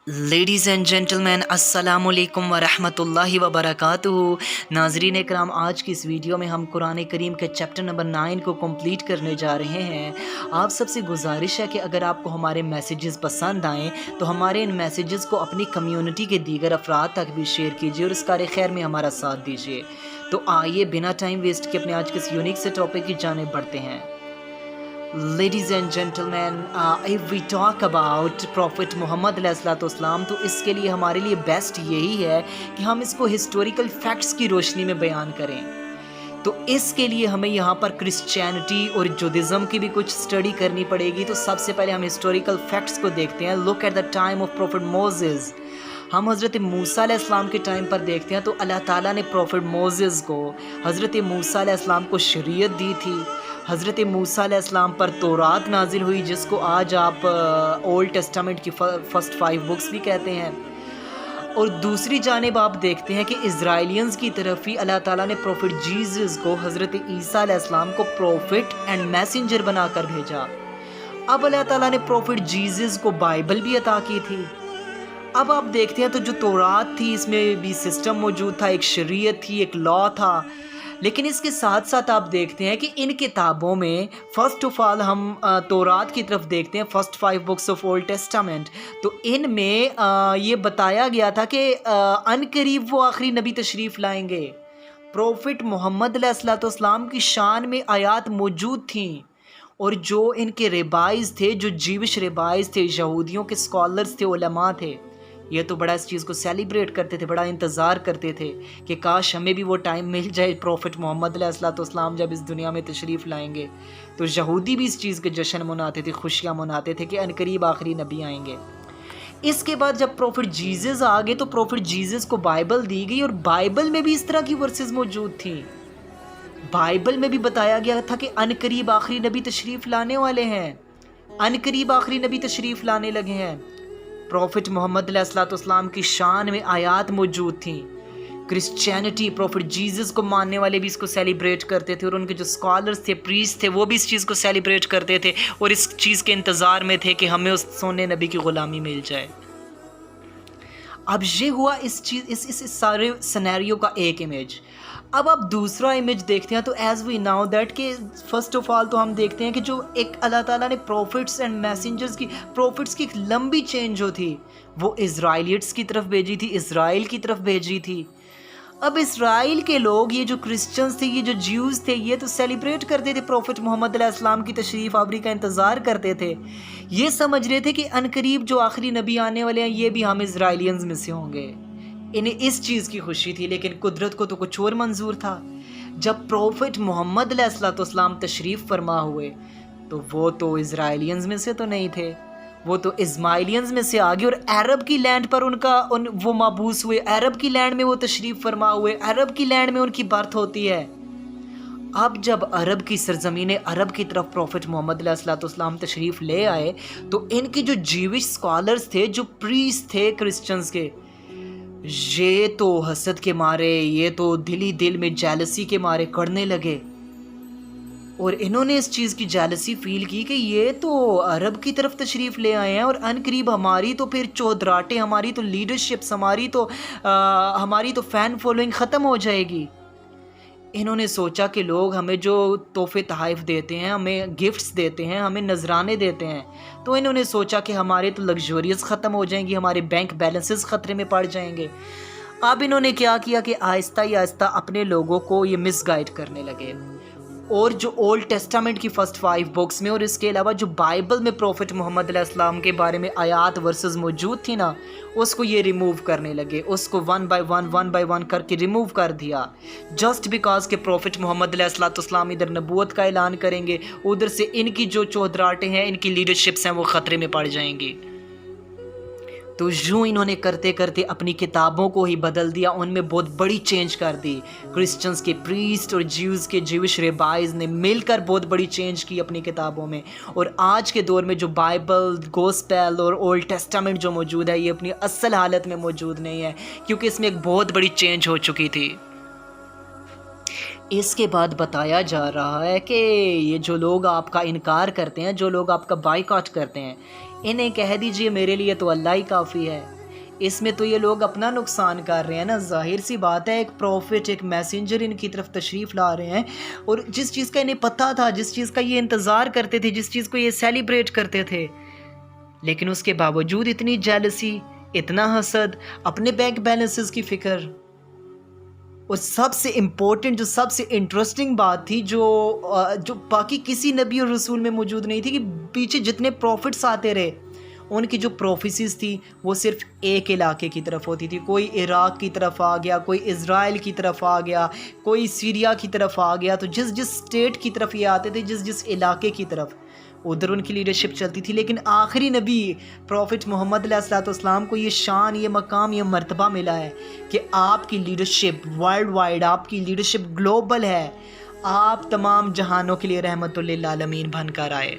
Ladies and gentleman السلام علیکم ورحمۃ اللہ وبرکاتہ۔ ناظرین اکرام، آج کی اس ویڈیو میں ہم قرآن کریم کے چیپٹر نمبر 9 کو کمپلیٹ کرنے جا رہے ہیں۔ آپ سب سے گزارش ہے کہ اگر آپ کو ہمارے میسیجز پسند آئیں تو ہمارے ان میسیجز کو اپنی کمیونٹی کے دیگر افراد تک بھی شیئر کیجیے اور اس کار خیر میں ہمارا ساتھ دیجیے۔ تو آئیے بنا ٹائم ویسٹ کے اپنے آج کے اس یونیک سے ٹاپک کی جانب بڑھتے ہیں۔ Ladies and gentlemen, if we talk about Prophet محمد علیہ الصلوۃ والسلام تو اس کے لیے ہمارے لیے بیسٹ یہی ہے کہ ہم اس کو ہسٹوریکل فیکٹس کی روشنی میں بیان کریں۔ تو اس کے لیے ہمیں یہاں پر کرسچینٹی اور جودازم کی بھی کچھ اسٹڈی کرنی پڑے گی۔ تو سب سے پہلے ہم ہسٹوریکل فیکٹس کو دیکھتے ہیں۔ Look at the time of prophet Moses. ہم حضرت موسیٰ علیہ السلام کے ٹائم پر دیکھتے ہیں تو اللہ تعالیٰ نے پروفٹ موسیز کو، حضرت موسیٰ علیہ السلام کو شریعت دی تھی۔ حضرت موسیٰ علیہ السلام پر تورات نازل ہوئی، جس کو آج آپ اولڈ ٹیسٹامنٹ کی فرسٹ 5 بکس بھی کہتے ہیں۔ اور دوسری جانب آپ دیکھتے ہیں کہ اسرائیلینز کی طرف ہی اللہ تعالیٰ نے پروفٹ جیزس کو، حضرت عیسیٰ علیہ السلام کو پروفٹ اینڈ میسنجر بنا کر بھیجا۔ اب اللہ تعالیٰ نے پروفٹ جیزس کو بائبل بھی عطا کی تھی۔ اب آپ دیکھتے ہیں تو جو تورات تھی اس میں بھی سسٹم موجود تھا، ایک شریعت تھی، ایک لا تھا، لیکن اس کے ساتھ ساتھ آپ دیکھتے ہیں کہ ان کتابوں میں فرسٹ آف آل ہم تورات کی طرف دیکھتے ہیں، first 5 books of old Testament. تو ان میں یہ بتایا گیا تھا کہ عنقریب وہ آخری نبی تشریف لائیں گے۔ پروفٹ محمد علیہ الصلوۃ والسلام کی شان میں آیات موجود تھیں، اور جو ان کے ریبائز تھے، جو جیوش ریبائز تھے، یہودیوں کے اسکالرز تھے، علماء تھے، یہ تو بڑا اس چیز کو سیلیبریٹ کرتے تھے، بڑا انتظار کرتے تھے کہ کاش ہمیں بھی وہ ٹائم مل جائے پروفٹ محمد علیہ الصلوۃ والسلام جب اس دنیا میں تشریف لائیں گے۔ تو یہودی بھی اس چیز کے جشن مناتے تھے، خوشیاں مناتے تھے کہ عنقریب آخری نبی آئیں گے۔ اس کے بعد جب پروفٹ جیزس آ گئے تو پروفٹ جیزس کو بائبل دی گئی، اور بائبل میں بھی اس طرح کی ورسز موجود تھیں۔ بائبل میں بھی بتایا گیا تھا کہ عنقریب آخری نبی تشریف لانے والے ہیں، عنقریب آخری نبی تشریف لانے لگے ہیں۔ پروفٹ محمد علیہ الصلوۃ والسلام کی شان میں آیات موجود تھیں۔ کرسچینٹی، پروفٹ جیزس کو ماننے والے بھی اس کو سیلیبریٹ کرتے تھے، اور ان کے جو اسکالرز تھے، پریسٹ تھے، وہ بھی اس چیز کو سیلیبریٹ کرتے تھے اور اس چیز کے انتظار میں تھے کہ ہمیں اس سونے نبی کی غلامی مل جائے۔ اب یہ ہوا اس سارے سینیریو کا ایک امیج۔ اب آپ دوسرا امیج دیکھتے ہیں تو ایز وی ناؤ دیٹ کہ فرسٹ آف آل تو ہم دیکھتے ہیں کہ جو ایک اللہ تعالیٰ نے پروفٹس اینڈ میسنجرز کی، پروفٹس کی ایک لمبی چین جو تھی وہ اسرائیلیٹس کی طرف بھیجی تھی، اسرائیل کی طرف بھیجی تھی۔ اب اسرائیل کے لوگ، یہ جو کرسچنز تھے، یہ جو جیوز تھے، یہ تو سیلیبریٹ کرتے تھے، پروفٹ محمد علیہ السلام کی تشریف آوری کا انتظار کرتے تھے، یہ سمجھ رہے تھے کہ عنقریب جو آخری نبی آنے والے ہیں یہ بھی ہم اسرائیلینز میں سے ہوں گے، انہیں اس چیز کی خوشی تھی۔ لیکن قدرت کو تو کچھ اور منظور تھا۔ جب پروفٹ محمد علیہ الصلوۃ والسلام تشریف فرما ہوئے تو وہ تو اسرائیلینز میں سے تو نہیں تھے، وہ تو اسماعیلینز میں سے آگے، اور عرب کی لینڈ پر وہ مبعوث ہوئے، عرب کی لینڈ میں وہ تشریف فرما ہوئے، عرب کی لینڈ میں ان کی برتھ ہوتی ہے۔ اب جب عرب کی سرزمین عرب کی طرف پروفٹ محمد علیہ الصلوۃ والسلام تشریف لے آئے تو ان کے جو جیوش اسکالرز تھے، جو پریسٹ تھے کرسچنز کے، یہ تو حسد کے مارے، یہ تو دل میں جیلسی کے مارے کرنے لگے، اور انہوں نے اس چیز کی جیلسی فیل کی کہ یہ تو عرب کی طرف تشریف لے آئے ہیں، اور عنقریب ہماری تو پھر چودراٹے، ہماری تو لیڈرشپس، ہماری تو فین فالوئنگ ختم ہو جائے گی۔ انہوں نے سوچا کہ لوگ ہمیں جو تحفے تحائف دیتے ہیں، ہمیں گفٹس دیتے ہیں، ہمیں نذرانے دیتے ہیں، تو انہوں نے سوچا کہ ہمارے تو لگژریز ختم ہو جائیں گی، ہمارے بینک بیلنسز خطرے میں پڑ جائیں گے۔ اب انہوں نے کیا کیا کہ آہستہ ہی آہستہ اپنے لوگوں کو یہ مس گائیڈ کرنے لگے، اور جو اولڈ ٹیسٹامنٹ کی فرسٹ 5 بکس میں اور اس کے علاوہ جو بائبل میں پروفٹ محمد علیہ السلام کے بارے میں آیات ورسز موجود تھی نا، اس کو یہ ریموو کرنے لگے، اس کو ون بائی ون کر کے ریموو کر دیا، جسٹ بیکاز کہ پروفٹ محمد علیہ السلام ادھر نبوت کا اعلان کریں گے، ادھر سے ان کی جو چودراٹیں ہیں، ان کی لیڈرشپس ہیں، وہ خطرے میں پڑ جائیں گی۔ تو یوں انہوں نے کرتے کرتے اپنی کتابوں کو ہی بدل دیا، ان میں بہت بڑی چینج کر دی۔ کرسچنز کے پریسٹ اور جیوز کے جیوش ریبائز نے مل کر بہت بڑی چینج کی اپنی کتابوں میں، اور آج کے دور میں جو بائبل، گوسپل اور اولڈ ٹیسٹامنٹ جو موجود ہے، یہ اپنی اصل حالت میں موجود نہیں ہے، کیونکہ اس میں ایک بہت بڑی چینج ہو چکی تھی۔ اس کے بعد بتایا جا رہا ہے کہ یہ جو لوگ آپ کا انکار کرتے ہیں، جو لوگ آپ کا بائیکاٹ کرتے ہیں، انہیں کہہ دیجئے میرے لیے تو اللہ ہی کافی ہے۔ اس میں تو یہ لوگ اپنا نقصان کر رہے ہیں نا، ظاہر سی بات ہے، ایک پروفٹ، ایک میسنجر ان کی طرف تشریف لا رہے ہیں، اور جس چیز کا انہیں پتہ تھا، جس چیز کا یہ انتظار کرتے تھے، جس چیز کو یہ سیلیبریٹ کرتے تھے، لیکن اس کے باوجود اتنی جیلسی، اتنا حسد، اپنے بینک بیلنسز کی فکر، اور سب سے امپورٹنٹ، جو سب سے انٹرسٹنگ بات تھی، جو باقی کسی نبی اور رسول میں موجود نہیں تھی، کہ پیچھے جتنے پروفٹس آتے رہے ان کی جو پروفیسیز تھی وہ صرف ایک علاقے کی طرف ہوتی تھی۔ کوئی عراق کی طرف آ گیا، کوئی اسرائیل کی طرف آ گیا، کوئی سیریا کی طرف آ گیا، تو جس جس اسٹیٹ کی طرف یہ آتے تھے، جس جس علاقے کی طرف، ادھر ان کی لیڈرشپ چلتی تھی۔ لیکن آخری نبی پروفٹ محمد علیہ السلام کو یہ شان، یہ مقام، یہ مرتبہ ملا ہے کہ آپ کی لیڈرشپ ورلڈ وائڈ، آپ کی لیڈرشپ گلوبل ہے، آپ تمام جہانوں کے لیے رحمت للعالمین بن کر آئے۔